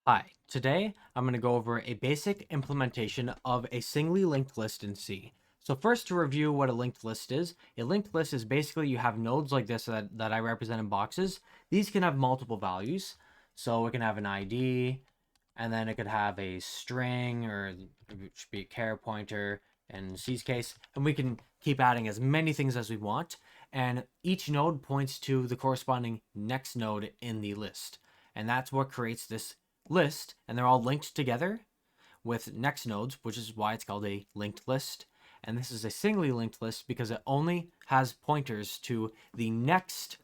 Hi, today I'm going to go over a basic implementation of a singly linked list in C. So first, to review what a linked list is, a linked list is basically you have nodes like this that I represent in boxes. These can have multiple values. So it can have an ID, and then it could have a string, or it should be a char pointer in C's case, and we can keep adding as many things as we want. And each node points to the corresponding next node in the list. And that's what creates this list, and they're all linked together with next nodes, which is why it's called a linked list. And this is a singly linked list because it only has pointers to the next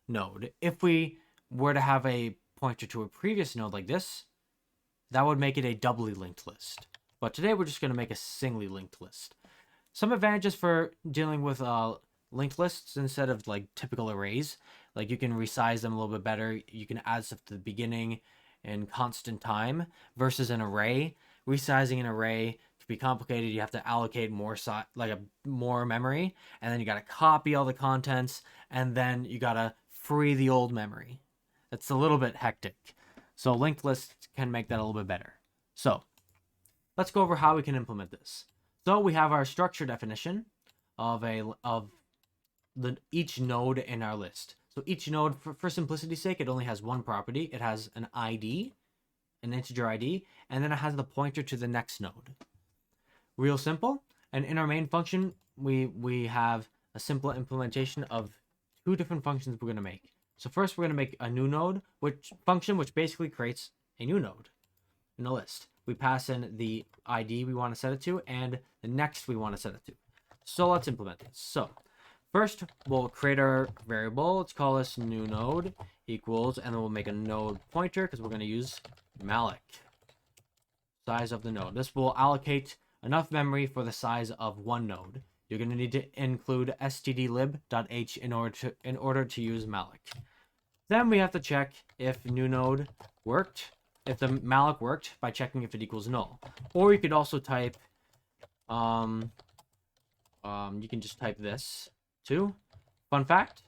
node. If we were to have a pointer to a previous node like this, that would make it a doubly linked list. But today we're just going to make a singly linked list. Some advantages for dealing with linked lists instead of like typical arrays. Like you can resize them a little bit better. You can add stuff to the beginning in constant time versus an array. Resizing an array can be complicated. You have to allocate more memory, and then you got to copy all the contents, and then you got to free the old memory. That's a little bit hectic. So linked lists can make that a little bit better. So let's go over how we can implement this. So we have our structure definition of each node in our list. So each node, for simplicity's sake, it only has one property. It has an ID, an integer ID, and then it has the pointer to the next node. Real simple. And in our main function, we have a simple implementation of two different functions we're going to make. So first, we're going to make a new node, which basically creates a new node in the list. We pass in the ID we want to set it to and the next we want to set it to. So let's implement this. So first, we'll create our variable. Let's call this new node equals, and then we'll make a node pointer because we're going to use malloc, size of the node. This will allocate enough memory for the size of one node. You're going to need to include stdlib.h in order to use malloc. Then we have to check if new node worked, if the malloc worked by checking if it equals null. Or you could also type, you can just type this too. Fun fact,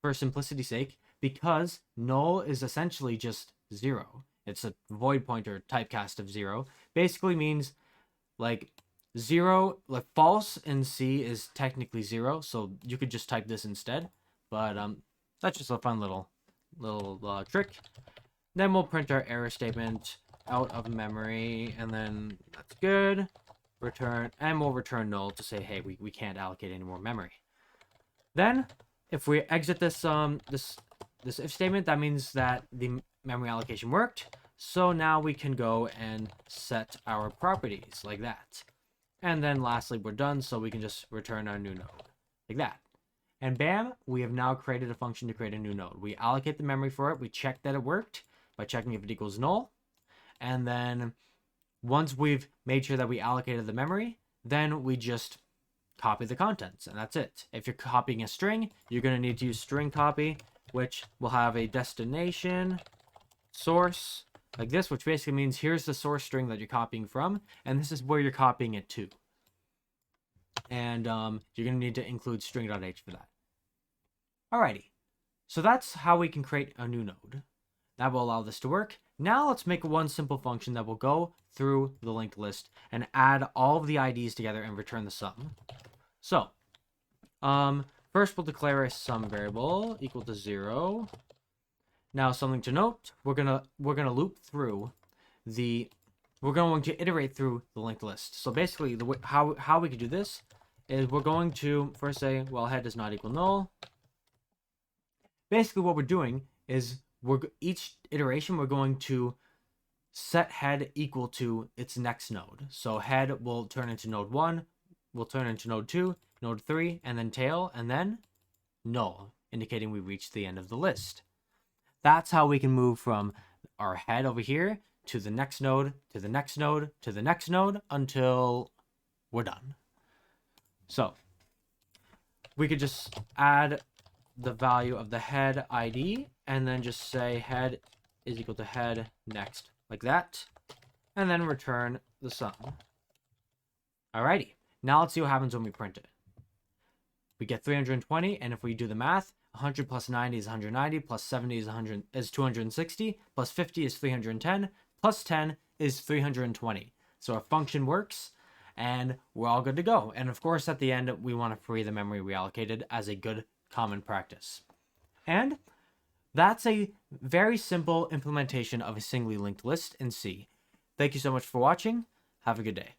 for simplicity's sake, because null is essentially just 0. It's a void pointer typecast of 0. Basically means like 0, like false in C is technically 0, so you could just type this instead. But that's just a fun little trick. Then we'll print our error statement out of memory, and then that's good. Return, and we'll return null to say, hey, we can't allocate any more memory. Then, if we exit this this if statement, that means that the memory allocation worked. So now we can go and set our properties like that. And then lastly, we're done, so we can just return our new node like that. And bam, we have now created a function to create a new node. We allocate the memory for it. We check that it worked by checking if it equals null. And then once we've made sure that we allocated the memory, then we just copy the contents, and that's it. If you're copying a string, you're going to need to use string copy, which will have a destination source like this, which basically means here's the source string that you're copying from, and this is where you're copying it to. And you're going to need to include string.h for that. Alrighty, so that's how we can create a new node. That will allow this to work. Now let's make one simple function that will go through the linked list and add all of the IDs together and return the sum. So, first we'll declare a sum variable equal to 0. Now, something to note, we're gonna loop through we're going to iterate through the linked list. So basically, the way, how we could do this is we're going to first say, well, head does not equal null. Basically, what we're doing is each iteration we're going to set head equal to its next node. So head will turn into node 1, will turn into node 2, node 3, and then tail, and then null, indicating we reached the end of the list. That's how we can move from our head over here to the next node, to the next node, to the next node, until we're done. So we could just add the value of the head ID, and then just say head is equal to head next, like that, and then return the sum. Alrighty, now let's see what happens when we print it. We get 320, and if we do the math, 100 plus 90 is 190, plus 70 is 260, plus 50 is 310, plus 10 is 320. So our function works, and we're all good to go. And of course, at the end, we want to free the memory reallocated as a good common practice. And that's a very simple implementation of a singly linked list in C. Thank you so much for watching. Have a good day.